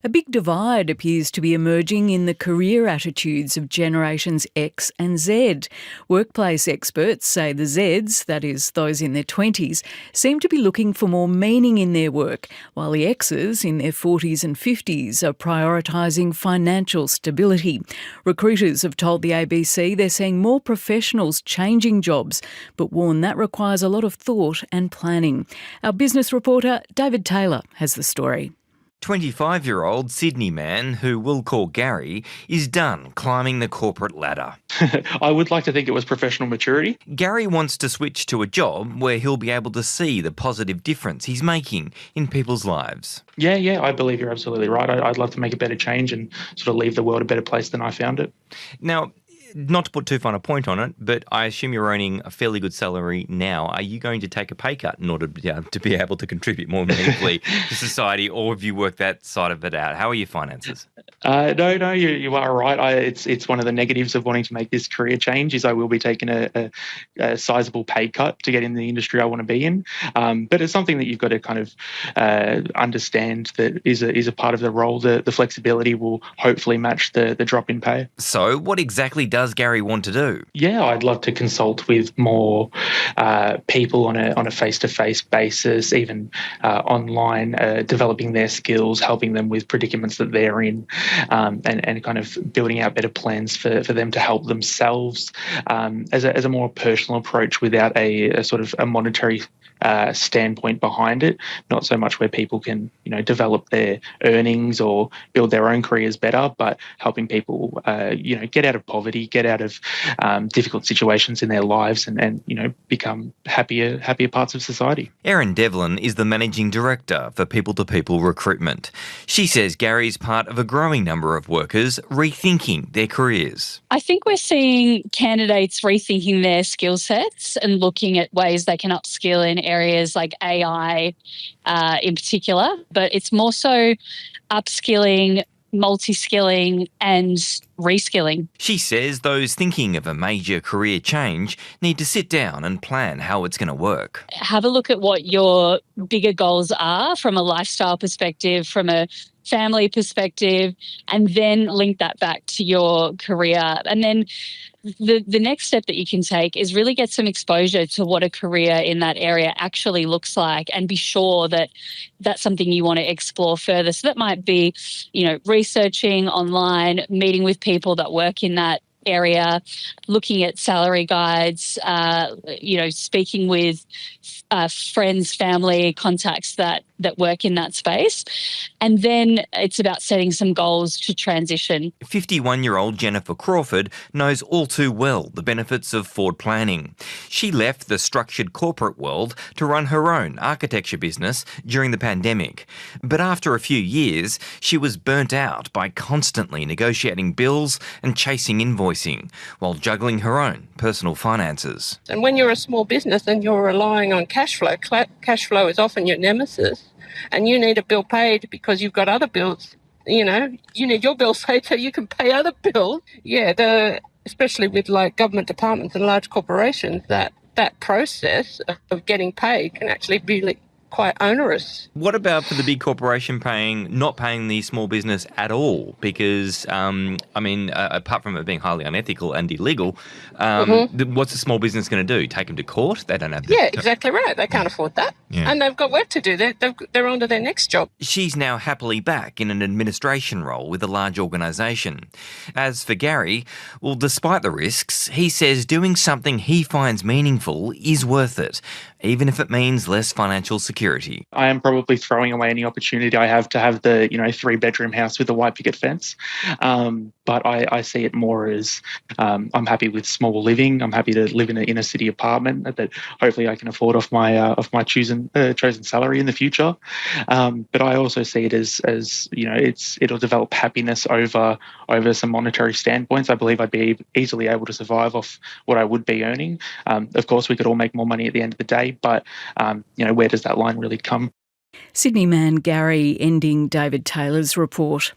A big divide appears to be emerging in the career attitudes of generations X and Z. Workplace experts say the Zs, that is, those in their 20s, seem to be looking for more meaning in their work, while the Xs in their 40s and 50s are prioritising financial stability. Recruiters have told the ABC they're seeing more professionals changing jobs, but warn that requires a lot of thought and planning. Our business reporter, David Taylor, has the story. 25-year-old Sydney man, who we'll call Gary, is done climbing the corporate ladder. I would like to think it was professional maturity. Gary wants to switch to a job where he'll be able to see the positive difference he's making in people's lives. Yeah, I believe you're absolutely right. I'd love to make a better change and sort of leave the world a better place than I found it. Now, not to put too fine a point on it, but I assume you're earning a fairly good salary now. Are you going to take a pay cut in order to be able to contribute more meaningfully to society, or have you worked that side of it out? How are your finances? No, you are right. It's one of the negatives of wanting to make this career change is I will be taking a sizable pay cut to get in the industry I want to be in. But it's something that you've got to kind of understand that is a part of the role. The flexibility will hopefully match the drop in pay. So what exactly does Gary want to do? Yeah, I'd love to consult with more people on a face-to-face basis, even online, developing their skills, helping them with predicaments that they're in, and kind of building out better plans for them to help themselves as a more personal approach without a sort of a monetary standpoint behind it, not so much where people can, develop their earnings or build their own careers better, but helping people, get out of poverty, get out of difficult situations in their lives and become happier parts of society. Erin Devlin is the Managing Director for People2people Recruitment. She says Gary's part of a growing number of workers rethinking their careers. I think we're seeing candidates rethinking their skill sets and looking at ways they can upskill in areas like AI in particular, but it's more so upskilling, multiskilling and reskilling. She says those thinking of a major career change need to sit down and plan how it's going to work. Have a look at what your bigger goals are from a lifestyle perspective, from a family perspective, and then link that back to your career. And then the next step that you can take is really get some exposure to what a career in that area actually looks like and be sure that that's something you want to explore further. So that might be, researching online, meeting with people that work in that area, looking at salary guides, speaking with friends, family, contacts that work in that space. And then it's about setting some goals to transition. 51-year-old Jennifer Crawford knows all too well the benefits of forward planning. She left the structured corporate world to run her own architecture business during the pandemic. But after a few years, she was burnt out by constantly negotiating bills and chasing invoicing, while juggling her own personal finances. And when you're a small business and you're relying on cash flow is often your nemesis, and you need a bill paid because you've got other bills. You need your bills paid so you can pay other bills. Yeah, especially with like government departments and large corporations, that process of getting paid can actually be quite onerous. What about for the big corporation not paying the small business at all? Because, apart from it being highly unethical and illegal, what's the small business going to do? Take them to court? They don't have the... Yeah, exactly right. They can't afford that. Yeah. And they've got work to do. They're on to their next job. She's now happily back in an administration role with a large organisation. As for Gary, well, despite the risks, he says doing something he finds meaningful is worth it, even if it means less financial security. I am probably throwing away any opportunity I have to have the 3-bedroom house with a white picket fence. But I see it more as I'm happy with small living. I'm happy to live in an inner city apartment that hopefully I can afford off my chosen salary in the future. But I also see it as it'll develop happiness over some monetary standpoints. I believe I'd be easily able to survive off what I would be earning. Of course, we could all make more money at the end of the day, but where does that line really come? Sydney man Gary ending David Taylor's report.